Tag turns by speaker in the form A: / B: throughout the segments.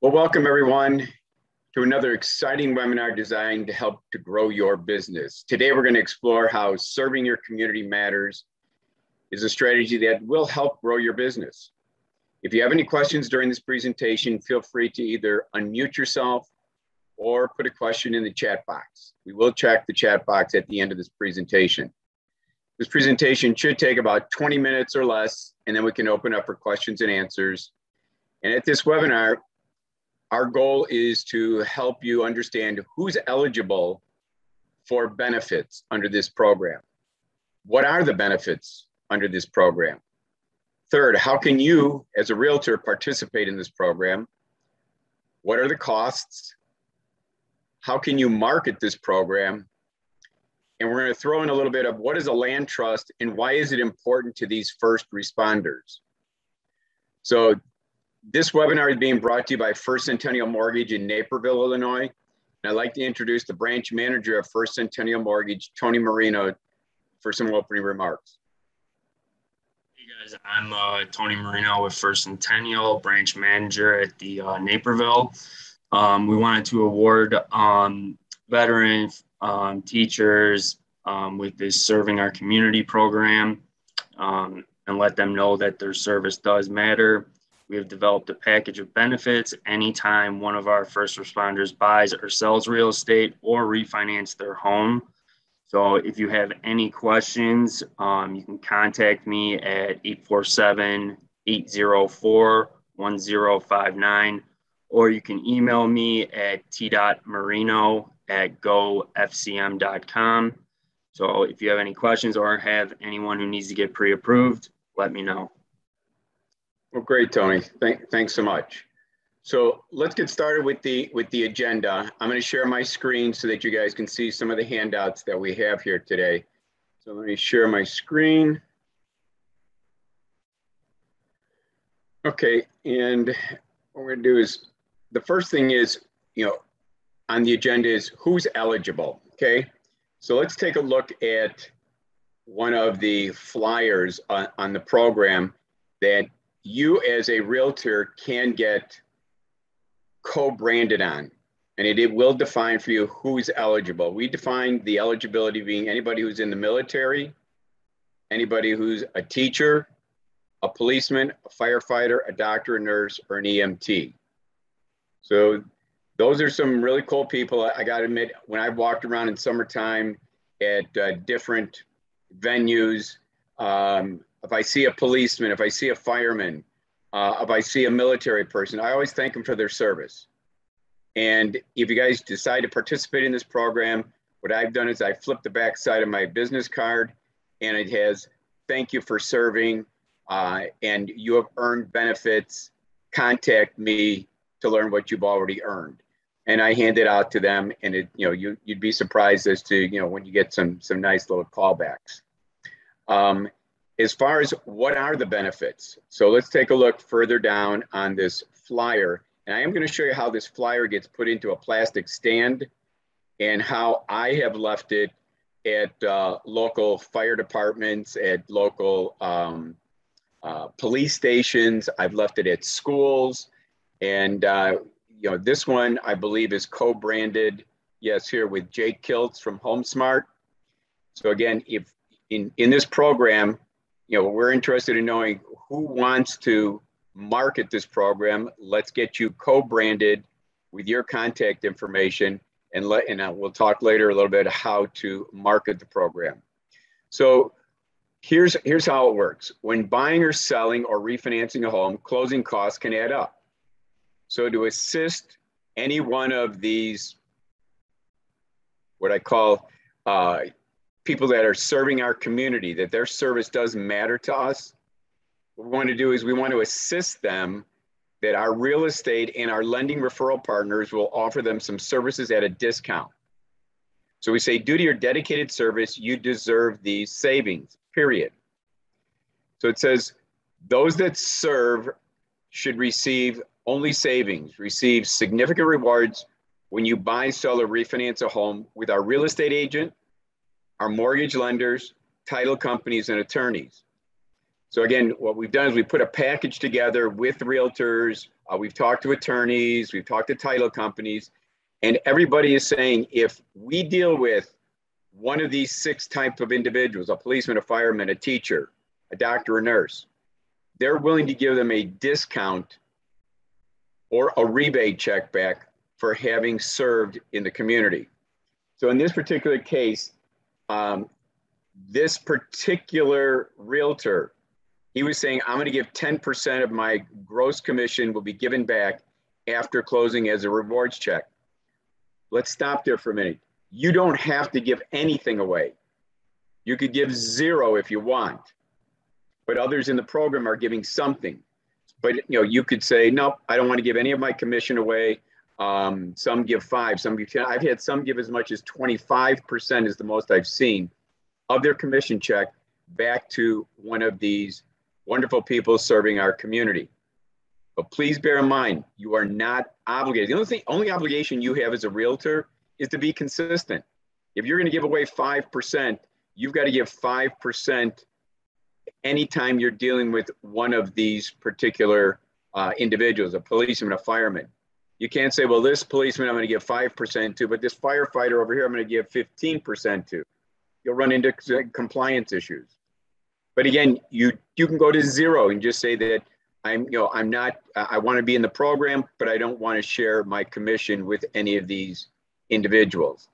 A: Well, welcome everyone to another exciting webinar designed to help to grow your business. Today, we're going to explore how serving your community matters is a strategy that will help grow your business. If you have any questions during this presentation, feel free to either unmute yourself or put a question in the chat box. We will check the chat box at the end of this presentation. This presentation should take about 20 minutes or less, and then we can open up for questions and answers. And at this webinar, our goal is to help you understand who's eligible for benefits under this program. What are the benefits under this program? Third, how can you as a realtor participate in this program? What are the costs? How can you market this program? And we're going to throw in a little bit of what is a land trust and why is it important to these first responders? So this webinar is being brought to you by First Centennial Mortgage in Naperville, Illinois. And I'd like to introduce the branch manager of First Centennial Mortgage, Tony Marino, for some opening remarks.
B: Hey guys, I'm Tony Marino with First Centennial, branch manager at the Naperville. We wanted to award veteran teachers with this Serving Our Community program and let them know that their service does matter. We have developed a package of benefits anytime one of our first responders buys or sells real estate or refinance their home. So if you have any questions, you can contact me at 847-804-1059, or you can email me at t.marino@gofcm.com. So if you have any questions or have anyone who needs to get pre-approved, let me know.
A: Well, great, Tony. Thanks so much. So let's get started with the agenda. I'm going to share my screen so that you guys can see some of the handouts that we have here today. So let me share my screen. Okay, and what we're going to do is, the first thing is, on the agenda is who's eligible, okay? So let's take a look at one of the flyers on the program that you as a realtor can get co-branded on, and it will define for you who's eligible. We define the eligibility being anybody who's in the military, anybody who's a teacher, a policeman, a firefighter, a doctor, a nurse, or an EMT. So those are some really cool people. I got to admit, when I walked around in summertime at different venues, if I see a policeman, if I see a fireman, if I see a military person, I always thank them for their service. And if you guys decide to participate in this program, what I've done is I flipped the back side of my business card and it has, thank you for serving, and you have earned benefits. Contact me to learn what you've already earned. And I hand it out to them, and it, you'd be surprised as to, when you get some nice little callbacks. As far as what are the benefits, so let's take a look further down on this flyer. And I am going to show you how this flyer gets put into a plastic stand and how I have left it at local fire departments, at local police stations. I've left it at schools. And, this one I believe is co-branded, yes, here with Jake Kiltz from HomeSmart. So again, if in this program, we're interested in knowing who wants to market this program. Let's get you co-branded with your contact information, and we'll talk later a little bit how to market the program. So here's how it works. When buying or selling or refinancing a home, closing costs can add up. So to assist any one of these, what I call people that are serving our community, that their service does matter to us, what we want to do is we want to assist them, that our real estate and our lending referral partners will offer them some services at a discount. So we say, due to your dedicated service, you deserve these savings, period. So it says, those that serve should receive only savings, receive significant rewards when you buy, sell, or refinance a home with our real estate agent, our mortgage lenders, title companies, and attorneys. So again, what we've done is we put a package together with realtors. We've talked to attorneys, we've talked to title companies, and everybody is saying if we deal with one of these 6 types of individuals, a policeman, a fireman, a teacher, a doctor, a nurse, they're willing to give them a discount or a rebate check back for having served in the community. So in this particular case, this particular realtor, he was saying, I'm going to give 10% of my gross commission will be given back after closing as a rewards check. Let's stop there for a minute. You don't have to give anything away. You could give 0 if you want, but others in the program are giving something. But you could say, no, I don't want to give any of my commission away. Some give 5, some give 10. I've had some give as much as 25% is the most I've seen of their commission check back to one of these wonderful people serving our community. But please bear in mind, you are not obligated. The only obligation you have as a realtor is to be consistent. If you're going to give away 5%, you've got to give 5% anytime you're dealing with one of these particular individuals, a policeman, a fireman. You can't say, well, this policeman I'm going to give 5% to, but this firefighter over here I'm going to give 15% to. You'll run into compliance issues. But again, you can go to 0 and just say that I want to be in the program, but I don't want to share my commission with any of these individuals.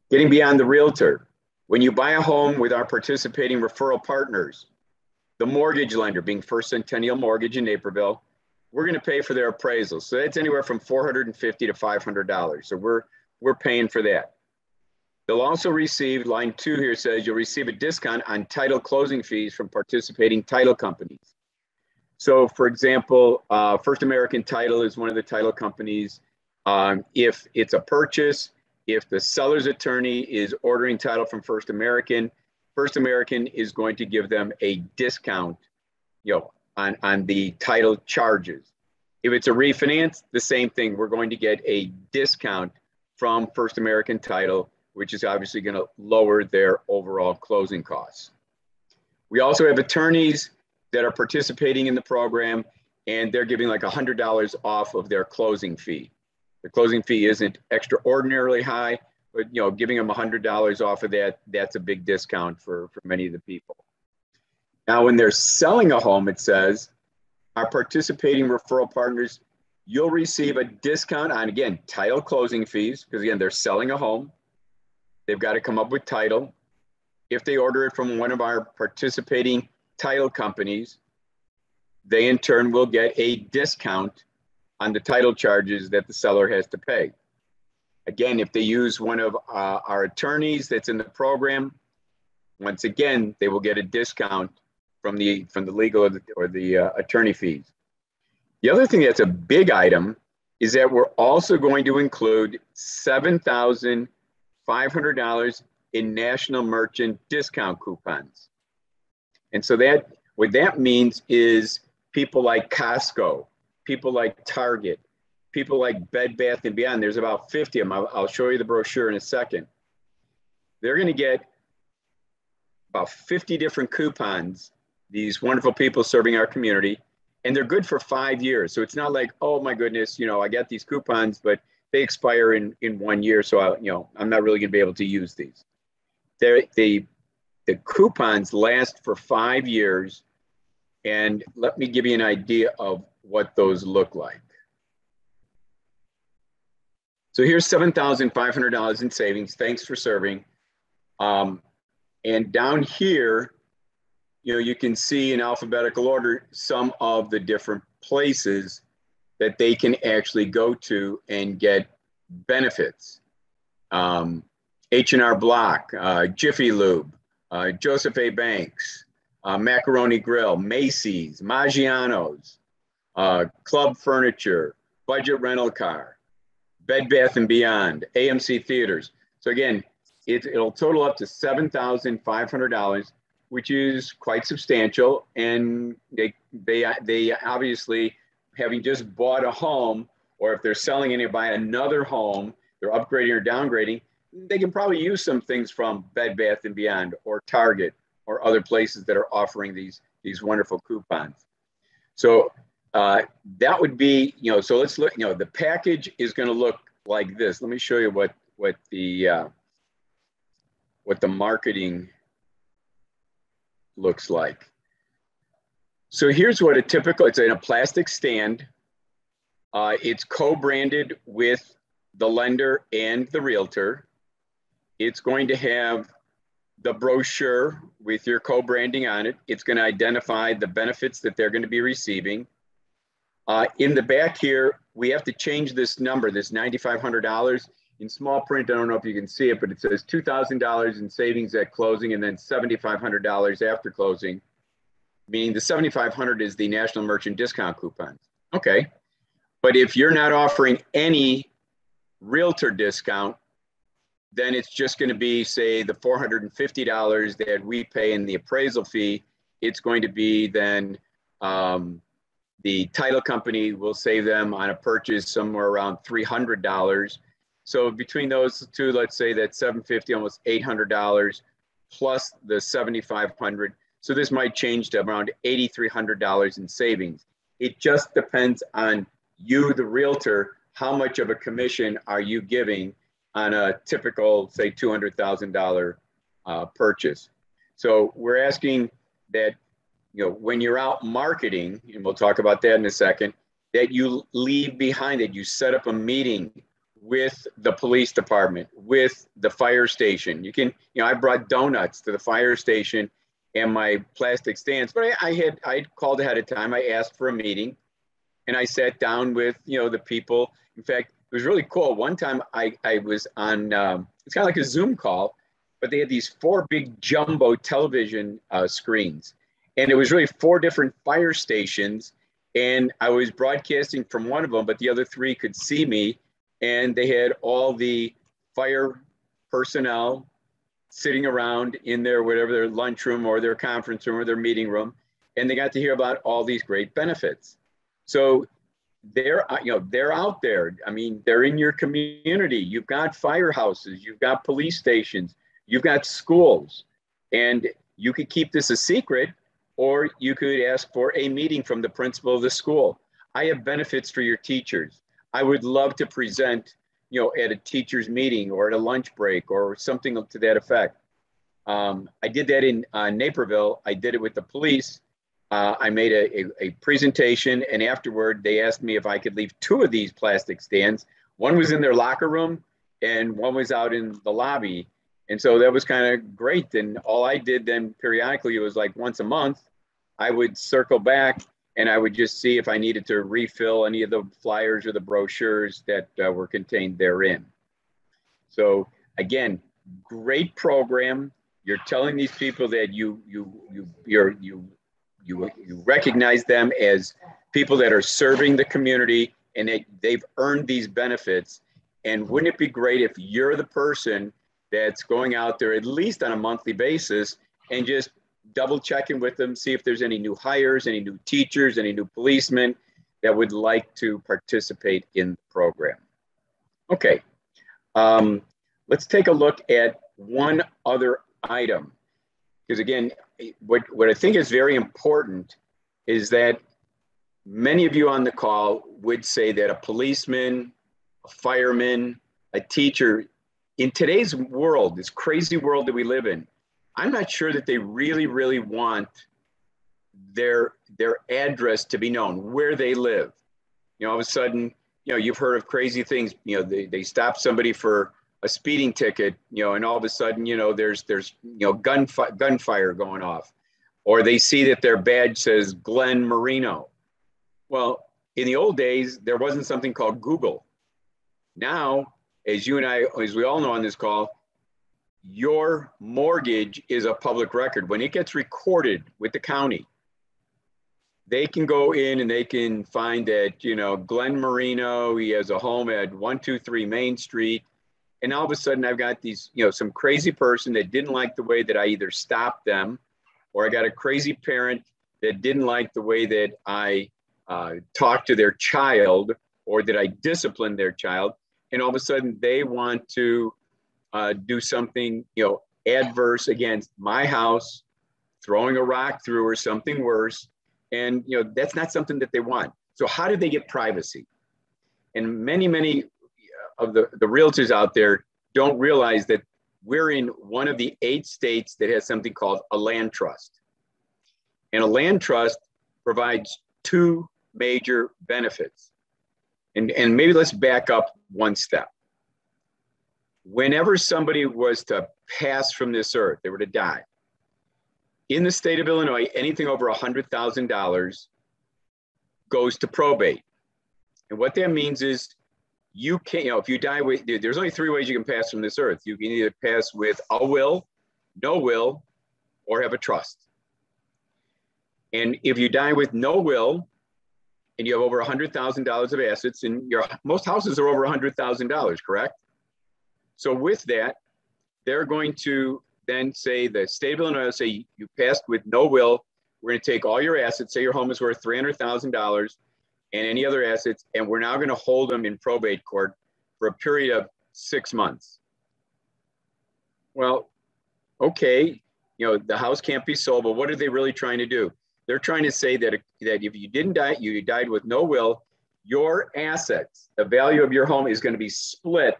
A: Getting beyond the realtor, when you buy a home with our participating referral partners, the mortgage lender being First Centennial Mortgage in Naperville, we're going to pay for their appraisal. So that's anywhere from $450 to $500. So we're paying for that. They'll also receive, line 2 here says, you'll receive a discount on title closing fees from participating title companies. So for example, First American Title is one of the title companies. If it's a purchase, if the seller's attorney is ordering title from First American is going to give them a discount, on the title charges. If it's a refinance, the same thing. We're going to get a discount from First American Title, which is obviously going to lower their overall closing costs. We also have attorneys that are participating in the program, and they're giving like $100 off of their closing fee. The closing fee isn't extraordinarily high, but giving them $100 off of that, that's a big discount for many of the people. Now, when they're selling a home, it says, our participating referral partners, you'll receive a discount on, again, title closing fees, because again, they're selling a home. They've got to come up with title. If they order it from one of our participating title companies, they in turn will get a discount on the title charges that the seller has to pay. Again, if they use one of our attorneys that's in the program, once again, they will get a discount from the legal or the attorney fees. The other thing that's a big item is that we're also going to include $7,500 in national merchant discount coupons. And so what that means is people like Costco, people like Target, people like Bed Bath & Beyond, there's about 50 of them. I'll show you the brochure in a second. They're going to get about 50 different coupons, these wonderful people serving our community, and they're good for 5 years. So it's not like, oh my goodness, I got these coupons, but they expire in 1 year. So I'm not really going to be able to use these. The coupons last for 5 years. And let me give you an idea of what those look like. So here's $7,500 in savings. Thanks for serving. And down here, you can see in alphabetical order some of the different places that they can actually go to and get benefits. H&R Block, Jiffy Lube, Joseph A. Banks, Macaroni Grill, Macy's, Maggiano's, Club Furniture, Budget Rental Car, Bed Bath & Beyond, AMC Theaters. So again, it'll total up to $7,500, which is quite substantial. And they obviously, having just bought a home, or if they're selling and they buy another home, they're upgrading or downgrading, they can probably use some things from Bed Bath & Beyond or Target or other places that are offering these these wonderful coupons. So that would be, so let's look, the package is going to look like this. Let me show you what the marketing looks like. So here's what it's in a plastic stand. It's co-branded with the lender and the realtor. It's going to have the brochure with your co-branding on it. It's going to identify the benefits that they're going to be receiving. In the back here, we have to change this number, this $9,500. In small print, I don't know if you can see it, but it says $2,000 in savings at closing and then $7,500 after closing, meaning the $7,500 is the National Merchant Discount coupons. Okay, but if you're not offering any realtor discount, then it's just going to be, say, the $450 that we pay in the appraisal fee. It's going to be then the title company will save them on a purchase somewhere around $300. So between those two, let's say that's $750, almost $800 plus the $7,500. So this might change to around $8,300 in savings. It just depends on you, the realtor, how much of a commission are you giving on a typical, say, $200,000 purchase. So we're asking that, when you're out marketing, and we'll talk about that in a second, that you leave behind it. You set up a meeting with the police department, with the fire station. You can, I brought donuts to the fire station and my plastic stands, but I called ahead of time. I asked for a meeting and I sat down with, the people. In fact, it was really cool. One time I was on, it's kind of like a Zoom call, but they had these 4 big jumbo television screens. And it was really 4 different fire stations. And I was broadcasting from one of them, but the other 3 could see me. And they had all the fire personnel sitting around in their, whatever, their lunchroom or their conference room or their meeting room. And they got to hear about all these great benefits. So they're out there. I mean, they're in your community. You've got firehouses, you've got police stations, you've got schools, and you could keep this a secret, or you could ask for a meeting from the principal of the school. I have benefits for your teachers. I would love to present, at a teacher's meeting or at a lunch break or something to that effect. I did that in Naperville. I did it with the police. I made a presentation, and afterward they asked me if I could leave 2 of these plastic stands. One was in their locker room and one was out in the lobby. And so that was kind of great. And all I did then periodically, it was like once a month, I would circle back and I would just see if I needed to refill any of the flyers or the brochures that were contained therein. So again, great program. You're telling these people that you recognize them as people that are serving the community and that they've earned these benefits. And wouldn't it be great if you're the person that's going out there at least on a monthly basis and just double checking with them, see if there's any new hires, any new teachers, any new policemen that would like to participate in the program. Okay, let's take a look at one other item. Because again, what I think is very important is that many of you on the call would say that a policeman, a fireman, a teacher, in today's world, this crazy world that we live in, I'm not sure that they really, really want their address to be known, where they live. All of a sudden, you've heard of crazy things. They stop somebody for a speeding ticket, and all of a sudden, there's gunfire going off, or they see that their badge says Glen Marino. Well, in the old days, there wasn't something called Google. Now, as you and I, as we all know on this call, your mortgage is a public record. When it gets recorded with the county, they can go in and they can find that, Glen Marino, he has a home at 123 Main Street. And all of a sudden I've got these, some crazy person that didn't like the way that I either stopped them, or I got a crazy parent that didn't like the way that I talked to their child, or that I disciplined their child. And all of a sudden they want to do something, adverse against my house throwing a rock through or something worse. And that's not something that they want. So how do they get privacy? And many of the realtors out there don't realize that we're in one of the 8 states that has something called a land trust. And a land trust provides 2 major benefits. And maybe let's back up one step. Whenever somebody was to pass from this earth, they were to die. In the state of Illinois, anything over $100,000 goes to probate. And what that means is you can't, if you die with, there's only 3 ways you can pass from this earth. You can either pass with a will, no will, or have a trust. And if you die with no will, and you have over $100,000 of assets, and most houses are over $100,000, correct? So with that, they're going to then say, the state of Illinois will say, you passed with no will, we're going to take all your assets, say your home is worth $300,000 and any other assets, and we're now going to hold them in probate court for a period of 6 months. Well, okay, the house can't be sold, but what are they really trying to do? They're trying to say that if you didn't die, you died with no will, your assets, the value of your home is going to be split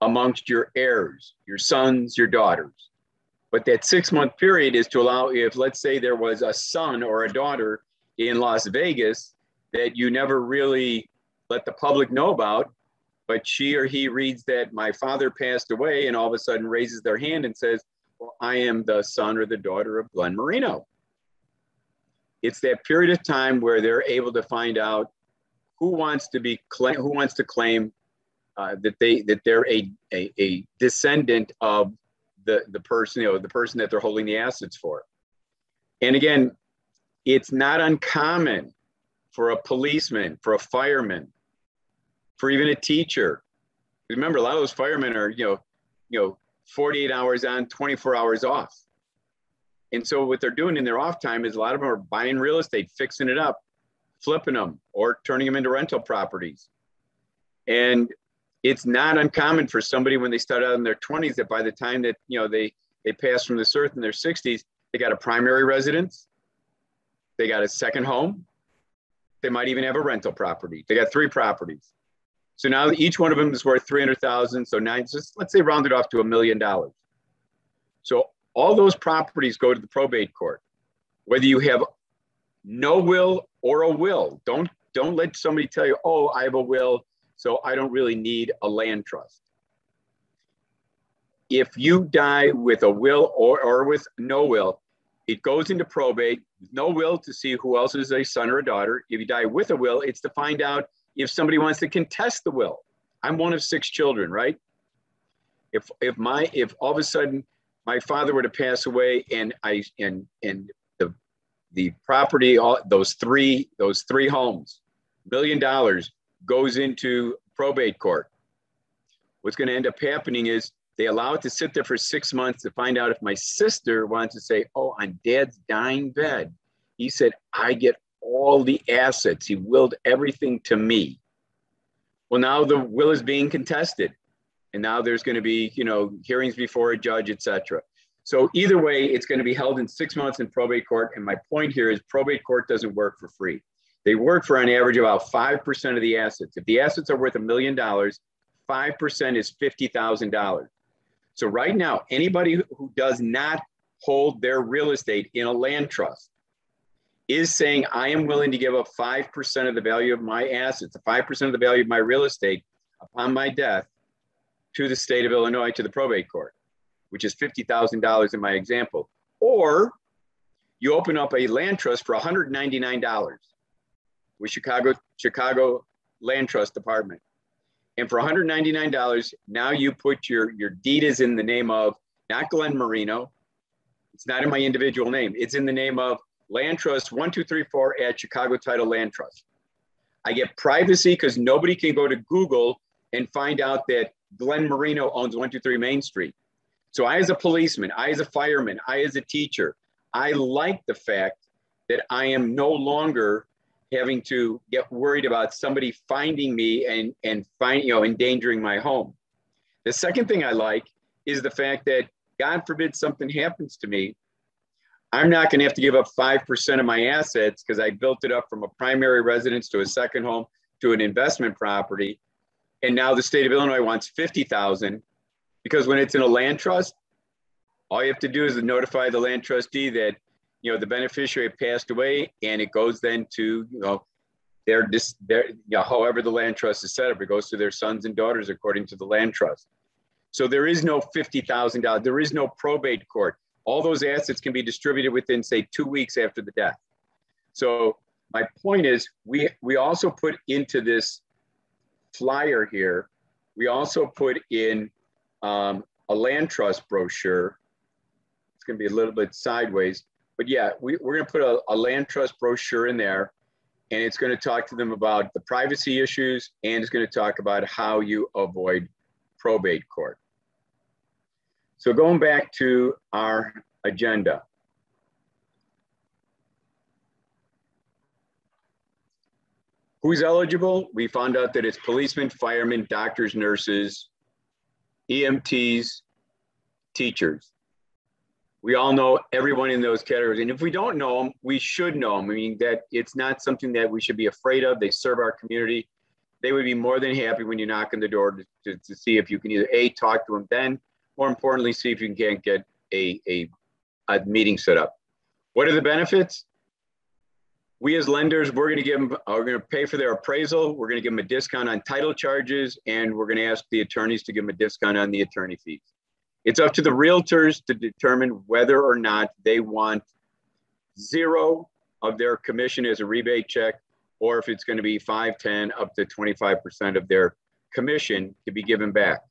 A: amongst your heirs, your sons, your daughters. But that 6-month period is to allow, if let's say there was a son or a daughter in Las Vegas that you never really let the public know about, but she or he reads that my father passed away and all of a sudden raises their hand and says, well, I am the son or the daughter of Glen Marino. It's that period of time where they're able to find out who wants to claim that they're a descendant of the person, the person that they're holding the assets for. And again, it's not uncommon for a policeman, for a fireman, for even a teacher. Remember, a lot of those firemen are, 48 hours on, 24 hours off. And so what they're doing in their off time is a lot of them are buying real estate, fixing it up, flipping them, or turning them into rental properties. And it's not uncommon for somebody when they start out in their 20s that by the time that, they pass from this earth in their 60s, they got a primary residence, they got a second home, they might even have a rental property. They got 3 properties. So now each one of them is worth $300,000. So now just let's say round it off to $1 million. So all those properties go to the probate court, whether you have no will or a will. Don't let somebody tell you, oh, I have a will, so I don't really need a land trust. If you die with a will or with no will, it goes into probate, no will to see who else is a son or a daughter. If you die with a will, it's to find out if somebody wants to contest the will. I'm one of 6 children, right? If all of a sudden my father were to pass away and the property, those three homes, $1 million goes into probate court, what's going to end up happening is they allow it to sit there for 6 months to find out if my sister wants to say, oh, on dad's dying bed, he said, I get all the assets. He willed everything to me. Well, now the will is being contested. And now there's going to be, hearings before a judge, etc. So either way, it's going to be held in 6 months in probate court. And my point here is probate court doesn't work for free. They work for on average about 5% of the assets. If the assets are worth $1 million, 5% is $50,000. So right now, anybody who does not hold their real estate in a land trust is saying, I am willing to give up 5% of the value of my assets, 5% of the value of my real estate upon my death to the state of Illinois, to the probate court, which is $50,000 in my example. Or you open up a land trust for $199 with Chicago Land Trust Department. And for $199, now you put your deed is in the name of not Glen Marino. It's not in my individual name. It's in the name of Land Trust 1234 at Chicago Title Land Trust. I get privacy because nobody can go to Google and find out that Glen Marino owns 123 Main Street. So I, as a policeman, I, as a fireman, I, as a teacher, I like the fact that I am no longer having to get worried about somebody finding me and endangering my home. The second thing I like is the fact that God forbid something happens to me. I'm not going to have to give up 5% of my assets because I built it up from a primary residence to a second home to an investment property. And now the state of Illinois wants 50,000 because when it's in a land trust, all you have to do is notify the land trustee that, you know, the beneficiary passed away, and it goes then to, you know, however the land trust is set up, it goes to their sons and daughters according to the land trust. So there is no $50,000. There is no probate court. All those assets can be distributed within, say, 2 weeks after the death. So my point is, we also put into this flyer here, we also put in a land trust brochure. It's going to be a little bit sideways, but yeah, we're going to put a land trust brochure in there, and it's going to talk to them about the privacy issues, and it's going to talk about how you avoid probate court. So going back to our agenda. Who's eligible? We found out that it's policemen, firemen, doctors, nurses, EMTs, teachers. We all know everyone in those categories. And if we don't know them, we should know them. I mean, that it's not something that we should be afraid of. They serve our community. They would be more than happy when you knock on the door to see if you can either A, talk to them then, more importantly, see if you can get a meeting set up. What are the benefits? We as lenders, we're going to pay for their appraisal. We're going to give them a discount on title charges, and we're going to ask the attorneys to give them a discount on the attorney fees. It's up to the realtors to determine whether or not they want 0 of their commission as a rebate check, or if it's going to be 5, 10, up to 25% of their commission to be given back.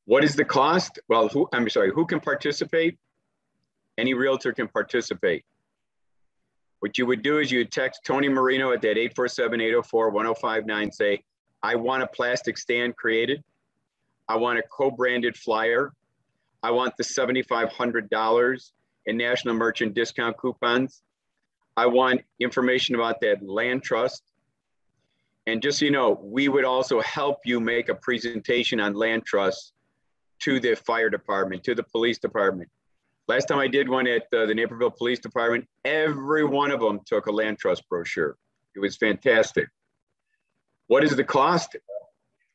A: What is the cost? Well, who can participate? Any realtor can participate. What you would do is you would text Tony Marino at that 847-804-1059, say, I want a plastic stand created. I want a co-branded flyer. I want the $7,500 in national merchant discount coupons. I want information about that land trust. And just so you know, we would also help you make a presentation on land trusts to the fire department, to the police department. Last time I did one at the Naperville Police Department, every one of them took a land trust brochure. It was fantastic. What is the cost?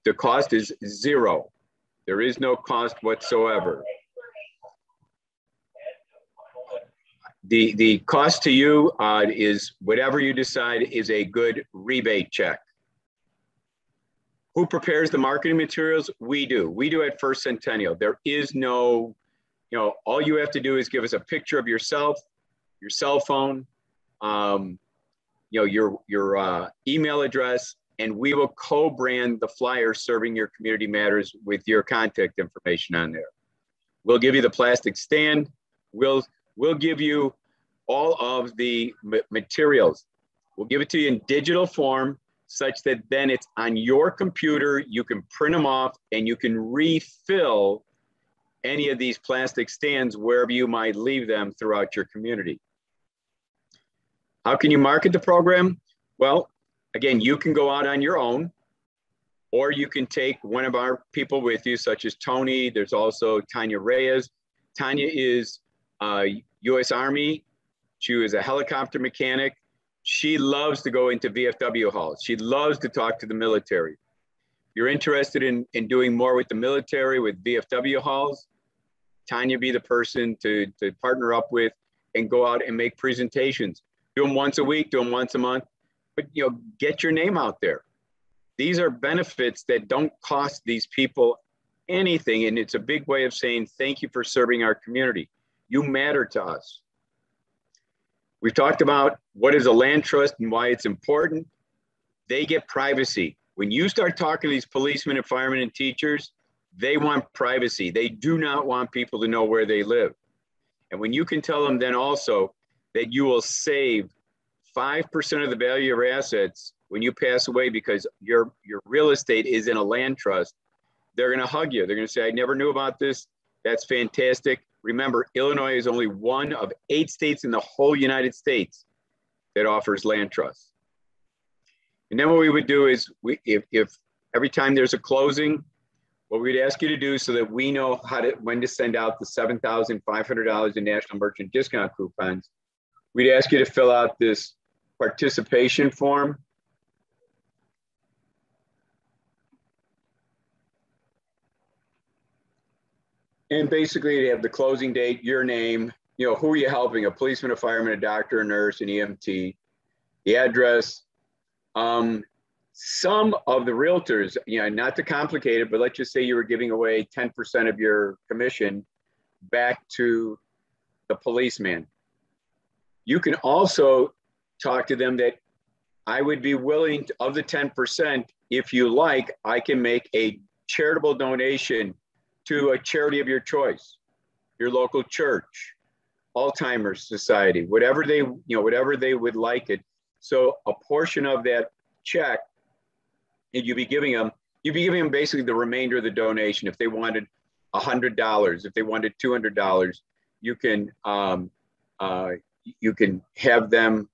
A: The cost is 0. There is no cost whatsoever. The cost to you is whatever you decide is a good rebate check. Who prepares the marketing materials? We do. We do at First Centennial. There is no, you know, all you have to do is give us a picture of yourself, your cell phone, you know, your email address, and we will co-brand the flyer serving your community matters with your contact information on there. We'll give you the plastic stand. We'll give you all of the materials. We'll give it to you in digital form such that then it's on your computer. You can print them off and you can refill any of these plastic stands wherever you might leave them throughout your community. How can you market the program? Well, again, you can go out on your own, or you can take one of our people with you, such as Tony. There's also Tanya Reyes. Tanya is U.S. Army. She was a helicopter mechanic. She loves to go into VFW halls. She loves to talk to the military. If you're interested in doing more with the military, with VFW halls, Tanya be the person to partner up with and go out and make presentations. Do them once a week, do them once a month, but you know, get your name out there. These are benefits that don't cost these people anything, and it's a big way of saying thank you for serving our community. You matter to us. We've talked about what is a land trust and why it's important. They get privacy. When you start talking to these policemen and firemen and teachers, they want privacy. They do not want people to know where they live. And when you can tell them then also that you will save 5% of the value of your assets when you pass away because your real estate is in a land trust, they're going to hug you. They're going to say, I never knew about this. That's fantastic. Remember, Illinois is only one of 8 states in the whole United States that offers land trusts. And then what we would do is, if every time there's a closing, what we'd ask you to do so that we know when to send out the $7,500 in national merchant discount coupons, we'd ask you to fill out this participation form. And basically they have the closing date, your name, who are you helping, a policeman, a fireman, a doctor, a nurse, an EMT, the address. Some of the realtors, not to complicate it, but let's just say you were giving away 10% of your commission back to the policeman. You can also talk to them that I would be willing to, of the 10%, if you like, I can make a charitable donation to a charity of your choice, your local church, Alzheimer's Society, whatever they would like it. So a portion of that check, and you'd be giving them basically the remainder of the donation. If they wanted $100, if they wanted $200, you can have them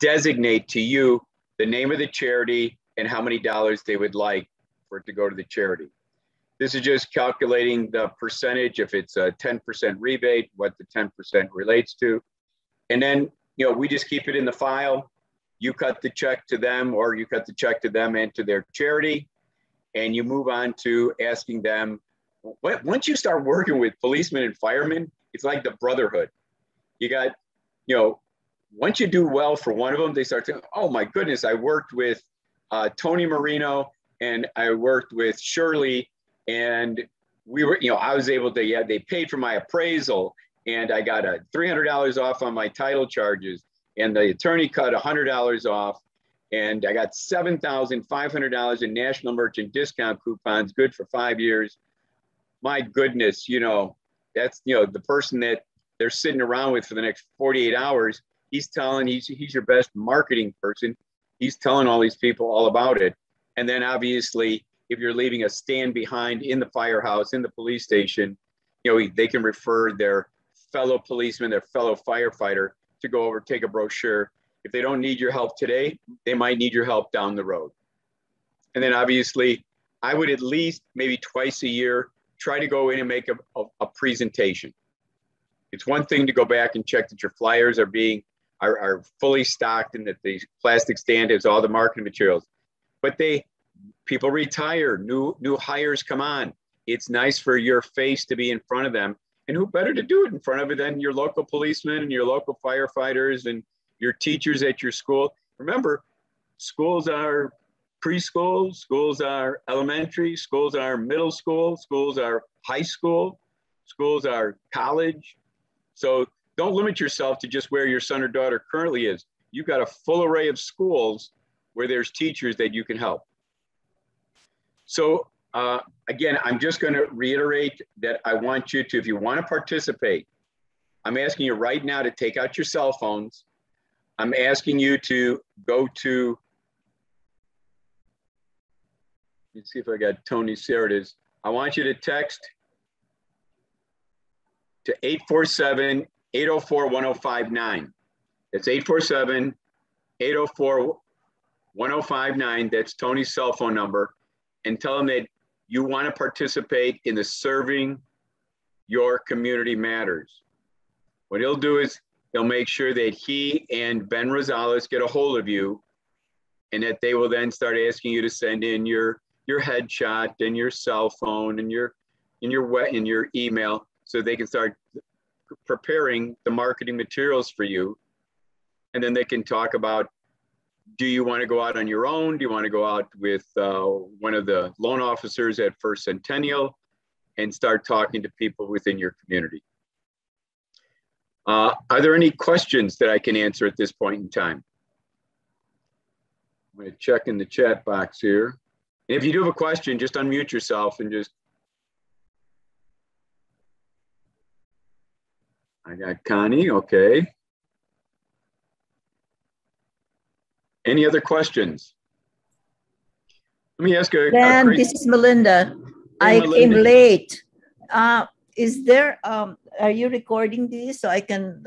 A: designate to you the name of the charity and how many dollars they would like for it to go to the charity. This is just calculating the percentage, if it's a 10% rebate, what the 10% relates to. And then, we just keep it in the file. You cut the check to them, or you cut the check to them and to their charity, and you move on to asking them. Once you start working with policemen and firemen, it's like the brotherhood. You got, once you do well for one of them, they start saying, oh my goodness, I worked with Tony Marino and I worked with Shirley, and we were, I was able to, they paid for my appraisal, and I got a $300 off on my title charges, and the attorney cut $100 off, and I got $7,500 in national merchant discount coupons, good for 5 years. My goodness, that's, the person that they're sitting around with for the next 48 hours, he's your best marketing person. He's telling all these people all about it. And then obviously, if you're leaving a stand behind in the firehouse, in the police station, they can refer their fellow policeman, their fellow firefighter to go over, take a brochure. If they don't need your help today, they might need your help down the road. And then obviously, I would at least maybe twice a year, try to go in and make a presentation. It's one thing to go back and check that your flyers are fully stocked and that the plastic stand has all the marketing materials. But people retire, new hires come on. It's nice for your face to be in front of them. And who better to do it in front of it than your local policemen and your local firefighters and your teachers at your school. Remember, schools are preschool, schools are elementary, schools are middle school, schools are high school, schools are college. So don't limit yourself to just where your son or daughter currently is. You've got a full array of schools where there's teachers that you can help. So again, I'm just going to reiterate that I want you to, if you want to participate, I'm asking you right now to take out your cell phones. I'm asking you to go to, let's see if I got Tony's, there it is. I want you to text to 847-804-1059. That's 847-804-1059. That's Tony's cell phone number. And tell him that you want to participate in the Serving Your Community Matters. What he'll do is he'll make sure that he and Ben Rosales get a hold of you, and that they will then start asking you to send in your headshot and your cell phone and your email, so they can start preparing the marketing materials for you. And then they can talk about, do you want to go out on your own? Do you want to go out with one of the loan officers at First Centennial and start talking to people within your community? Are there any questions that I can answer at this point in time? I'm going to check in the chat box here. And if you do have a question, just unmute yourself and just. I got Connie, okay. Any other questions? Let me ask a
C: Dan, this is Melinda. Hey, Melinda. Came late. Is there, are you recording this so I can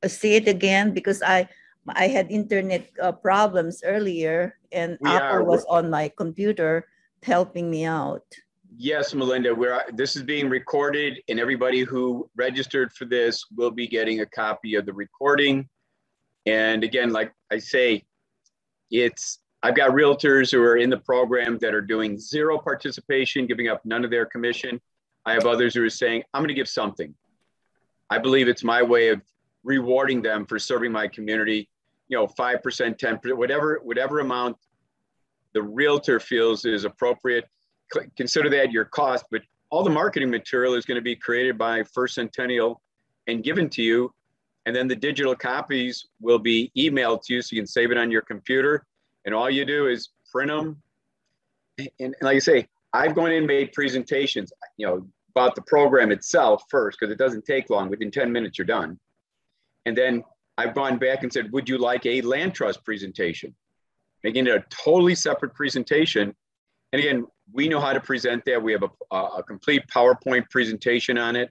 C: see it again? Because I had internet problems earlier, and Apple was on my computer helping me out.
A: Yes, Melinda, this is being recorded, and everybody who registered for this will be getting a copy of the recording. And again, like I say, I've got realtors who are in the program that are doing zero participation, giving up none of their commission. I have others who are saying, I'm going to give something. I believe it's my way of rewarding them for serving my community, 5%, 10%, whatever amount the realtor feels is appropriate. Consider that your cost, but all the marketing material is going to be created by First Centennial and given to you. And then the digital copies will be emailed to you so you can save it on your computer. And all you do is print them. And like I say, I've gone in and made presentations, about the program itself first, because it doesn't take long. Within 10 minutes, you're done. And then I've gone back and said, would you like a land trust presentation? Making it a totally separate presentation. And again, we know how to present that. We have a complete PowerPoint presentation on it.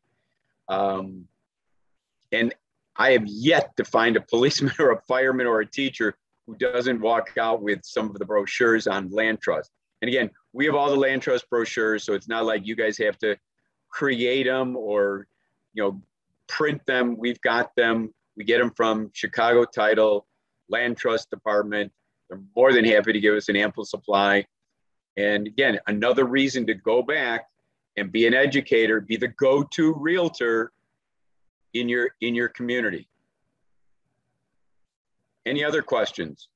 A: And I have yet to find a policeman or a fireman or a teacher who doesn't walk out with some of the brochures on land trust. And again, we have all the land trust brochures, so it's not like you guys have to create them or print them. We've got them. We get them from Chicago Title, Land Trust Department. They're more than happy to give us an ample supply. And again, another reason to go back and be an educator, be the go-to realtor in your community. Any other questions?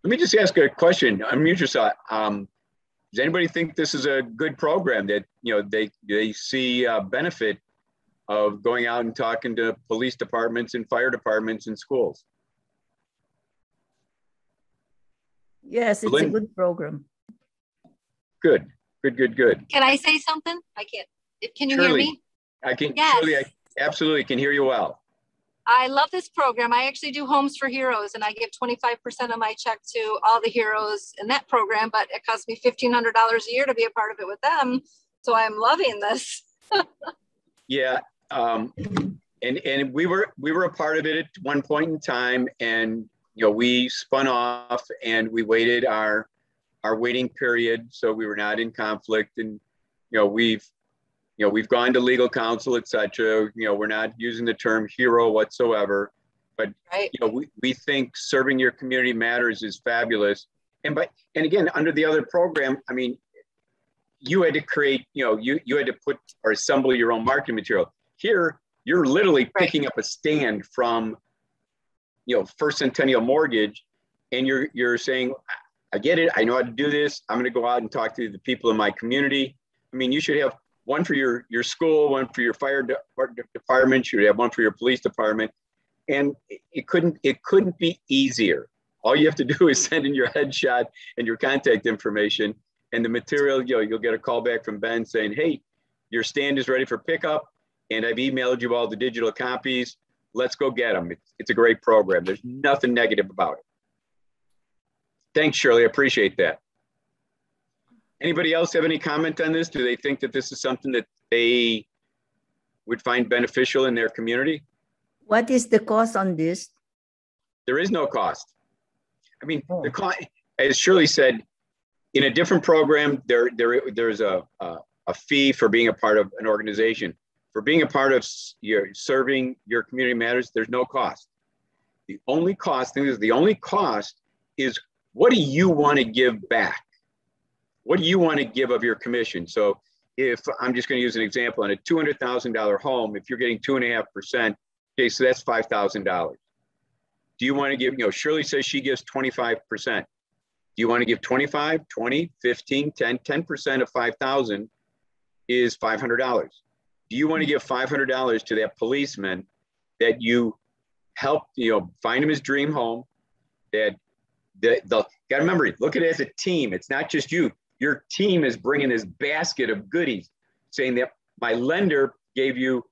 A: Let me just ask a question. Unmute yourself. Does anybody think this is a good program that they see benefit of going out and talking to police departments and fire departments and schools?
C: Yes, it's a good program.
A: Good.
D: Can I say something? I can't. Can you
A: Shirley,
D: hear me?
A: I can.
D: Yes.
A: Shirley, I absolutely can hear you well.
D: I love this program. I actually do Homes for Heroes, and I give 25% of my check to all the heroes in that program, but it costs me $1,500 a year to be a part of it with them. So I'm loving this.
A: Yeah. And we were a part of it at one point in time, and we spun off and we waited our waiting period, so we were not in conflict. And we've gone to legal counsel, etc. We're not using the term hero whatsoever, but
D: right.
A: We think serving your community matters is fabulous. And again, under the other program, I mean, you had to create, you had to put or assemble your own marketing material. Here, you're literally picking up a stand from First Centennial Mortgage, and you're saying, I get it, I know how to do this. I'm going to go out and talk to the people in my community. I mean, you should have one for your school, one for your fire department. You should have one for your police department, and it couldn't be easier. All you have to do is send in your headshot and your contact information, and the material. You'll get a call back from Ben saying, "Hey, your stand is ready for pickup, and I've emailed you all the digital copies. Let's go get them." It's a great program. There's nothing negative about it. Thanks, Shirley. I appreciate that. Anybody else have any comment on this? Do they think that this is something that they would find beneficial in their community?
C: What is the cost on this?
A: There is no cost. I mean, the cost, as Shirley said, in a different program, there's a fee for being a part of an organization. For being a part of serving your community matters, there's no cost. The only cost is what do you want to give back? What do you want to give of your commission? So if I'm just going to use an example on a $200,000 home, if you're getting 2.5%, okay, so that's $5,000. Do you want to give, Shirley says she gives 25%. Do you want to give 25, 20, 15, 10% of 5,000 is $500. Do you want to give $500 to that policeman that you helped, find him his dream home, that got to remember, look at it as a team. It's not just you. Your team is bringing this basket of goodies, saying that my lender gave you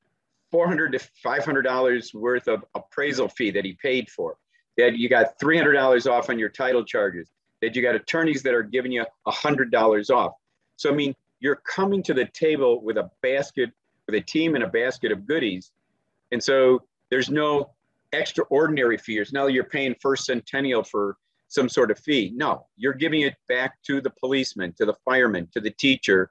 A: $400 to $500 worth of appraisal fee that he paid for, that you got $300 off on your title charges, that you got attorneys that are giving you $100 off. So, I mean, you're coming to the table with a basket, with a team and a basket of goodies. And so there's no extraordinary fees. Now you're paying First Centennial for some sort of fee. No, you're giving it back to the policeman, to the fireman, to the teacher.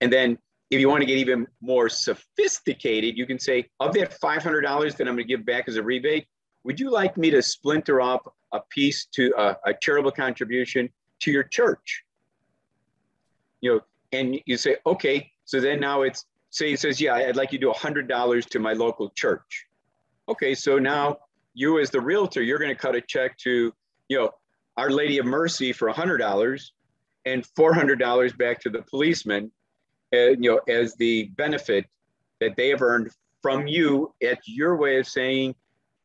A: And then if you want to get even more sophisticated, you can say, of that $500 that I'm going to give back as a rebate, would you like me to splinter off a piece to a charitable contribution to your church? You know, and you say, okay, so then now it's, say it says, yeah, I'd like you to do $100 to my local church. Okay, so now you as the realtor, you're going to cut a check to, you know, Our Lady of Mercy for $100 and $400 back to the policeman, you know, as the benefit that they have earned from you. It's your way of saying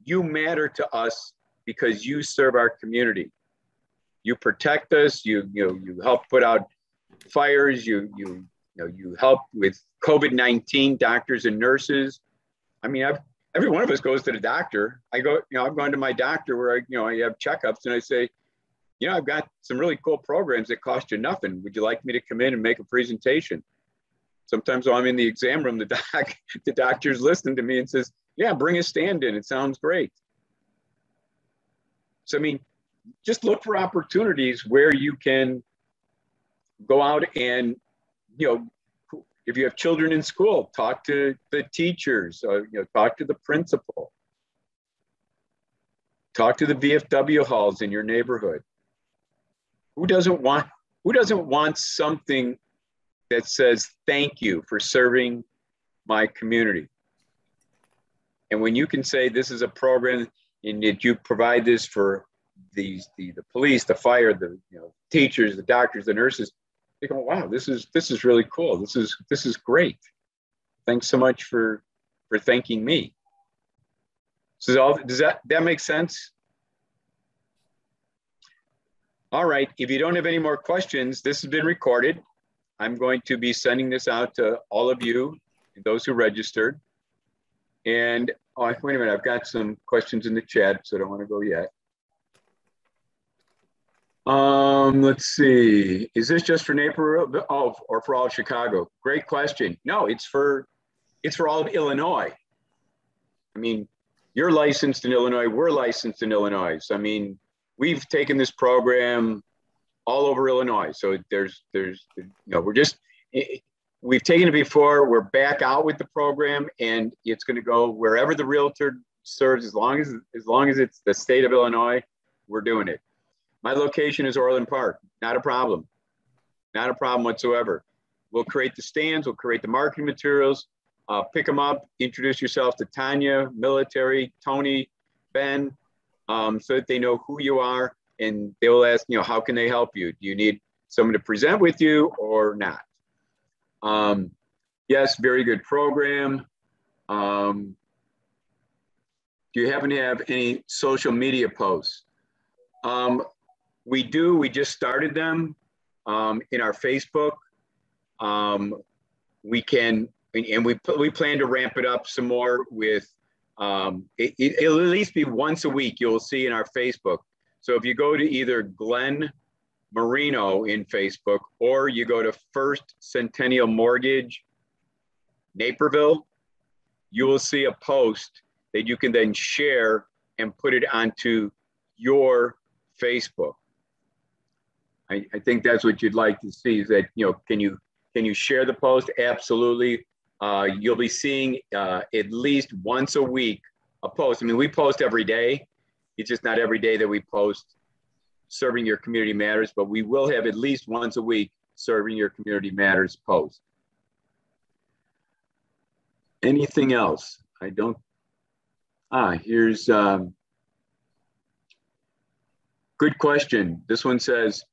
A: you matter to us because you serve our community. You protect us. You help put out fires. You help with COVID-19 doctors and nurses. I mean, every one of us goes to the doctor. I've gone to my doctor where I have checkups and I say, I've got some really cool programs that cost you nothing. Would you like me to come in and make a presentation? Sometimes while I'm in the exam room, the doctor's listening to me and says, yeah, bring a stand in. It sounds great. So, I mean, just look for opportunities where you can go out and, if you have children in school, talk to the teachers, talk to the principal, talk to the VFW halls in your neighborhood. Who doesn't want something that says, thank you for serving my community? And when you can say this is a program and that you provide this for the police, the fire, the teachers, the doctors, the nurses, they go, wow, this is really cool. This is great. Thanks so much for thanking me. So does that make sense? All right, if you don't have any more questions, this has been recorded. I'm going to be sending this out to all of you, those who registered. And wait a minute, I've got some questions in the chat, so I don't want to go yet. Let's see. Is this just for Naperville? Oh, or for all of Chicago? Great question. No, it's for all of Illinois. I mean, you're licensed in Illinois. We're licensed in Illinois. So, I mean, we've taken this program all over Illinois. So we've taken it before. We're back out with the program, and it's going to go wherever the realtor serves. As long as it's the state of Illinois, we're doing it. My location is Orland Park. Not a problem. Not a problem whatsoever. We'll create the stands. We'll create the marketing materials. Pick them up. Introduce yourself to Tanya, military, Tony, Ben, so that they know who you are, and they will ask, how can they help you? Do you need someone to present with you or not? Yes, very good program. Do you happen to have any social media posts? We do. We just started them in our Facebook. We plan to ramp it up some more with, it'll at least be once a week you'll see in our Facebook. So if you go to either Glen Marino in Facebook, or you go to First Centennial Mortgage, Naperville, you will see a post that you can then share and put it onto your Facebook. I think that's what you'd like to see, is that, can you share the post? Absolutely. You'll be seeing at least once a week a post. I mean, we post every day. It's just not every day that we post Serving Your Community Matters, but we will have at least once a week Serving Your Community Matters post. Anything else? Here's good question. This one says,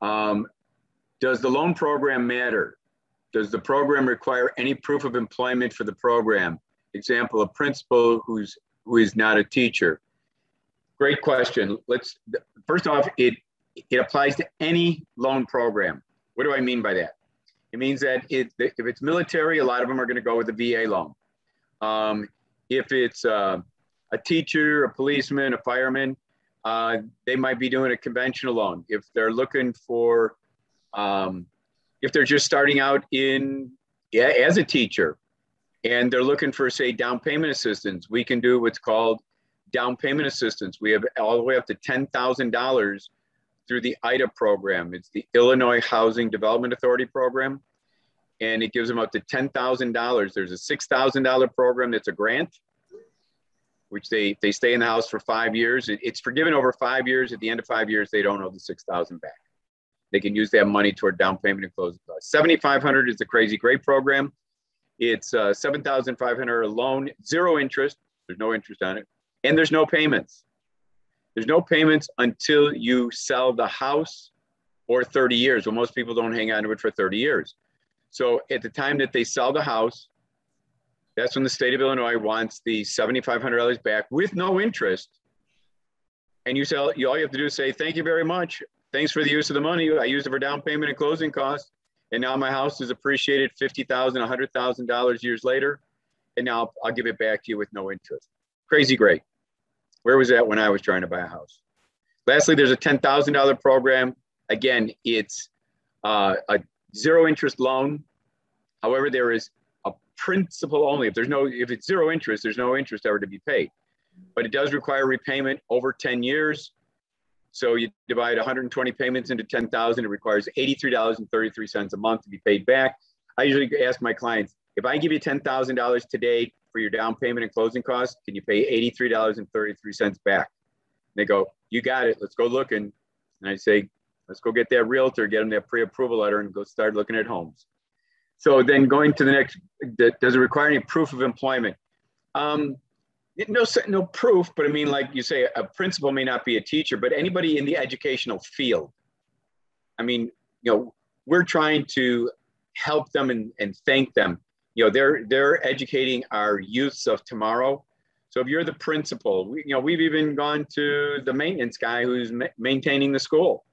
A: does the loan program matter? Does the program require any proof of employment for the program? Example, a principal who is not a teacher. Great question. First off, it applies to any loan program. What do I mean by that? It means that if it's military, a lot of them are going to go with a VA loan. If it's a teacher, a policeman, a fireman, they might be doing a conventional loan. If they're looking for, if they're just starting out as a teacher and they're looking for, say, down payment assistance, we can do what's called down payment assistance. We have all the way up to $10,000 through the IDA program. It's the Illinois Housing Development Authority program. And it gives them up to $10,000. There's a $6,000 program that's a grant, which they stay in the house for 5 years. It's forgiven over 5 years. At the end of 5 years, they don't owe the $6,000 back. They can use that money toward down payment and closing costs. $7,500 is the Crazy Great program. It's $7,500 a loan, 0 interest. There's no interest on it. And there's no payments. There's no payments until you sell the house or 30 years. Well, most people don't hang on to it for 30 years. So at the time that they sell the house, that's when the state of Illinois wants the $7,500 back with no interest. And all you have to do is say, thank you very much. Thanks for the use of the money. I used it for down payment and closing costs. And now my house is appreciated $50,000, $100,000 years later. And now I'll give it back to you with no interest. Crazy great. Where was that when I was trying to buy a house? Lastly, there's a $10,000 program. Again, it's a 0 interest loan. However, there is a principal only. If it's 0 interest, there's no interest ever to be paid. But it does require repayment over 10 years. So you divide 120 payments into 10,000. It requires $83.33 a month to be paid back. I usually ask my clients, if I give you $10,000 today for your down payment and closing costs, can you pay $83.33 back? And they go, you got it. Let's go looking. And I say, let's go get that realtor, get them that pre-approval letter and go start looking at homes. So then going to the next, does it require any proof of employment? No proof, but I mean, like you say, a principal may not be a teacher, but anybody in the educational field. I mean, we're trying to help them and thank them. They're educating our youths of tomorrow. So if you're the principal, we've even gone to the maintenance guy who's maintaining the school.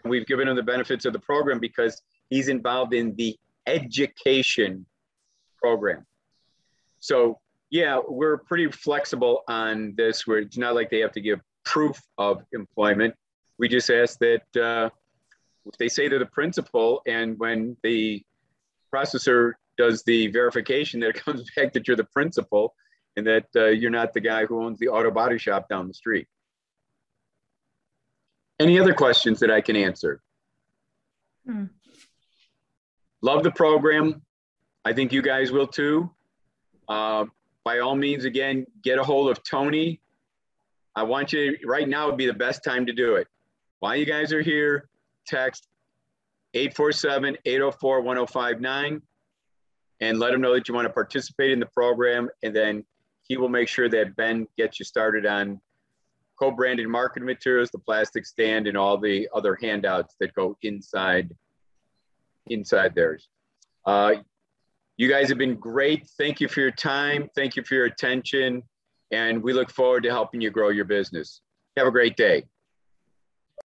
A: And we've given him the benefits of the program because he's involved in the education program. So yeah, we're pretty flexible on this, where it's not like they have to give proof of employment. We just ask that if they say they're the principal, and when the processor does the verification, that it comes back that you're the principal and that you're not the guy who owns the auto body shop down the street. Any other questions that I can answer? Love the program. I think you guys will too. By all means, again, get a hold of Tony. I want you to, right now would be the best time to do it. While you guys are here, text 847-804-1059 and let him know that you want to participate in the program. And then he will make sure that Ben gets you started on co-branded marketing materials, the plastic stand, and all the other handouts that go inside theirs. You guys have been great. Thank you for your time. Thank you for your attention. And we look forward to helping you grow your business. Have a great day.